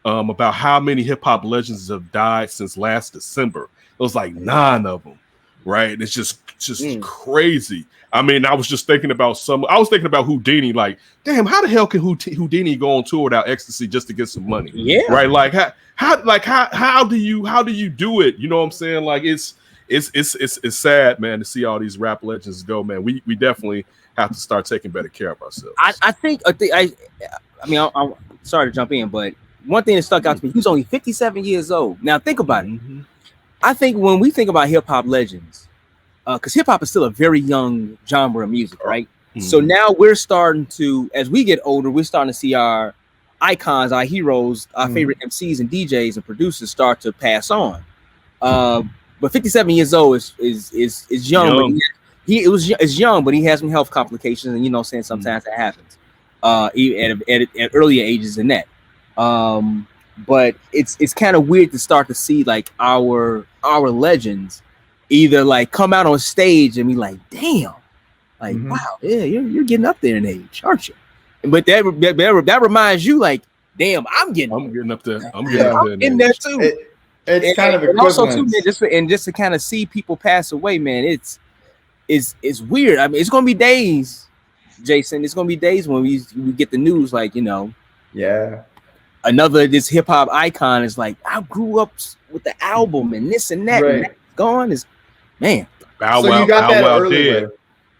about how many hip hop legends have died since last December. It was like 9 of them, right? It's just crazy. I mean, I was just thinking about I was thinking about Houdini. Like, damn, how the hell can Houdini go on tour without ecstasy just to get some money? Yeah, right. Like, how do you do it? You know what I'm saying? Like, it's sad, man, to see all these rap legends go. Man, we definitely have to start taking better care of ourselves. I mean, I'm sorry to jump in, but one thing that stuck out to me, he was only 57 years old. Now think about it. I think when we think about hip hop legends, because hip hop is still a very young genre of music, right? So now we're starting to, as we get older, we're starting to see our icons, our heroes, our favorite MCs and DJs and producers start to pass on. But 57 years old is young. But is young, but he has some health complications, and you know, saying sometimes that happens. At earlier ages than that. But it's kind of weird to start to see like our legends either like come out on stage and be like, damn, like wow, yeah, you're getting up there in age, aren't you? But that reminds you like, damn, I'm getting up there. I'm in there too. It's kind of equivalent. Also too, man, just to kind of see people pass away, man, it's weird. I mean, it's gonna be days, Jason. It's gonna be days when we get the news, like, you know, another this hip hop icon is like, I grew up with the album and this and that, right. And that's gone. Is man, Bow Wow dead.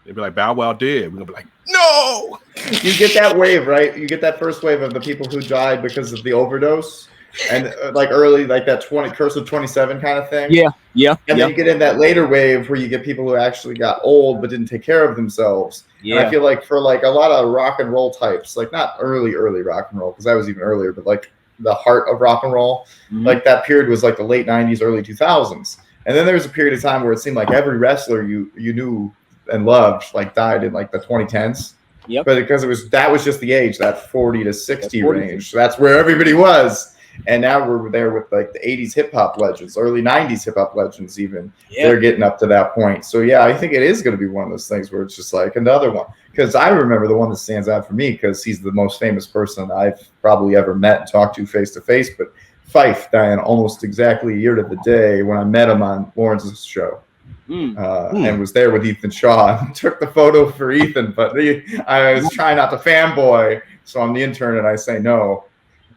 They'd be like, Bow Wow dead. We're gonna be like, no. You get that wave, right? You get that first wave of the people who died because of the overdose, and like early, like that Curse of 27 kind of thing. Yeah. And then you get in that later wave where you get people who actually got old but didn't take care of themselves. Yeah. And I feel like for like a lot of rock and roll types, like not early rock and roll, because I was even earlier, but like the heart of rock and roll, like that period was like the late 90s, early 2000s. And then there was a period of time where it seemed like every wrestler you knew and loved like died in like the 2010s. Yep. But because that was just the age, that 40 to 60 range. So that's where everybody was. And now we're there with like the 80s hip hop legends, early 90s hip hop legends even. Yeah. They're getting up to that point. So yeah, I think it is going to be one of those things where it's just like another one. Because I remember the one that stands out for me because he's the most famous person I've probably ever met and talked to face. But Phife dying almost exactly a year to the day when I met him on Lawrence's show. And was there with Ethan Shaw and took the photo for Ethan, but I was trying not to fanboy, so I'm the intern and I say no.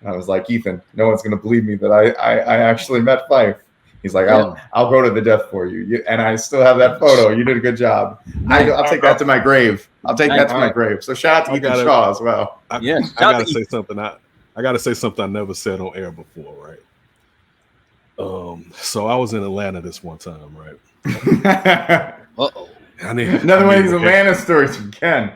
And I was like, Ethan, no one's gonna believe me that I actually met Phife. He's like, I'll go to the death for you. And I still have that photo. You did a good job. I'll take that to my grave. So shout out to Ethan Shaw as well. I gotta say something. I gotta say something I never said on air before, right? So I was in Atlanta this one time, right? Another one of these Atlanta stories from Ken.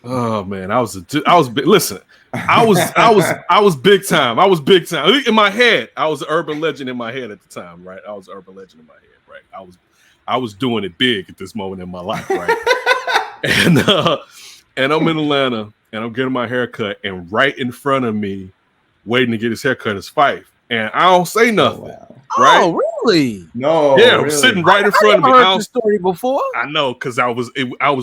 Oh man, I was listen. I was big time. I was big time in my head. I was an urban legend in my head at the time, right? I was an urban legend in my head, right? I was doing it big at this moment in my life, right? and I'm in Atlanta and I'm getting my hair cut, and right in front of me, waiting to get his haircut is Phife. And I don't say nothing. Oh, wow. Right? Oh, really? No. Yeah, really? Sitting right in front of me. I heard the story before. I know, because I was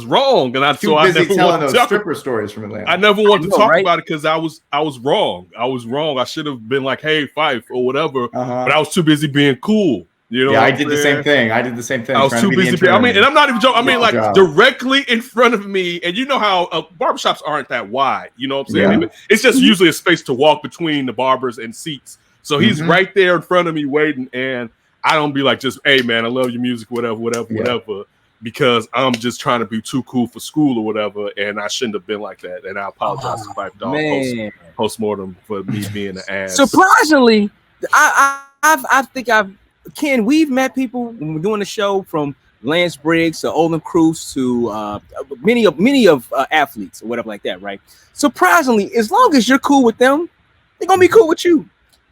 wrong, and I never telling those stripper stories from Atlanta. I never wanted to talk about it because I was wrong. I was wrong. I should have been like, "Hey, Phife" or whatever. But I was too busy being cool. You know? Yeah, I did the same thing. I was too busy. I mean, and I'm not even joking. I mean, like directly in front of me. And you know how barbershops aren't that wide. You know what I'm saying? Yeah. It's just usually a space to walk between the barbers and seats. So he's right there in front of me waiting, and I don't be like, just, hey, man, I love your music, whatever, because I'm just trying to be too cool for school or whatever, and I shouldn't have been like that. And I apologize to Phife Dawg post-mortem for me being an ass. Surprisingly, Ken, we've met people when we're doing the show from Lance Briggs to Olin Cruz to many of athletes or whatever like that, right? Surprisingly, as long as you're cool with them, they're going to be cool with you.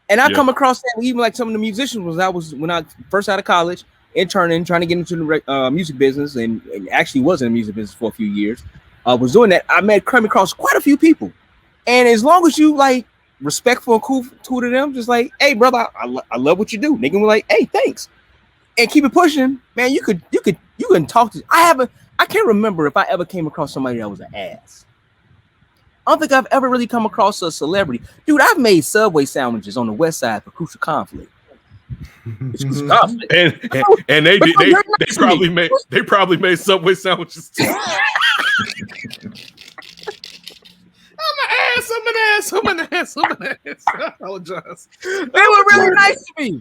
And I come across that even like some of the musicians when I first out of college, interning, trying to get into the music business, and actually was in the music business for a few years. Was doing that. I came across quite a few people, and as long as you like respectful and cool to them, just like, hey, brother, I love what you do. They can be like, hey, thanks, and keep it pushing, man. You can talk to. I can't remember if I ever came across somebody that was an ass. I don't think I've ever really come across a celebrity. Dude, I've made Subway sandwiches on the West Side for Crucial Conflict. It's Crucial Conflict. And they probably made Subway sandwiches too. I'm an ass. I apologize. They were really nice to me.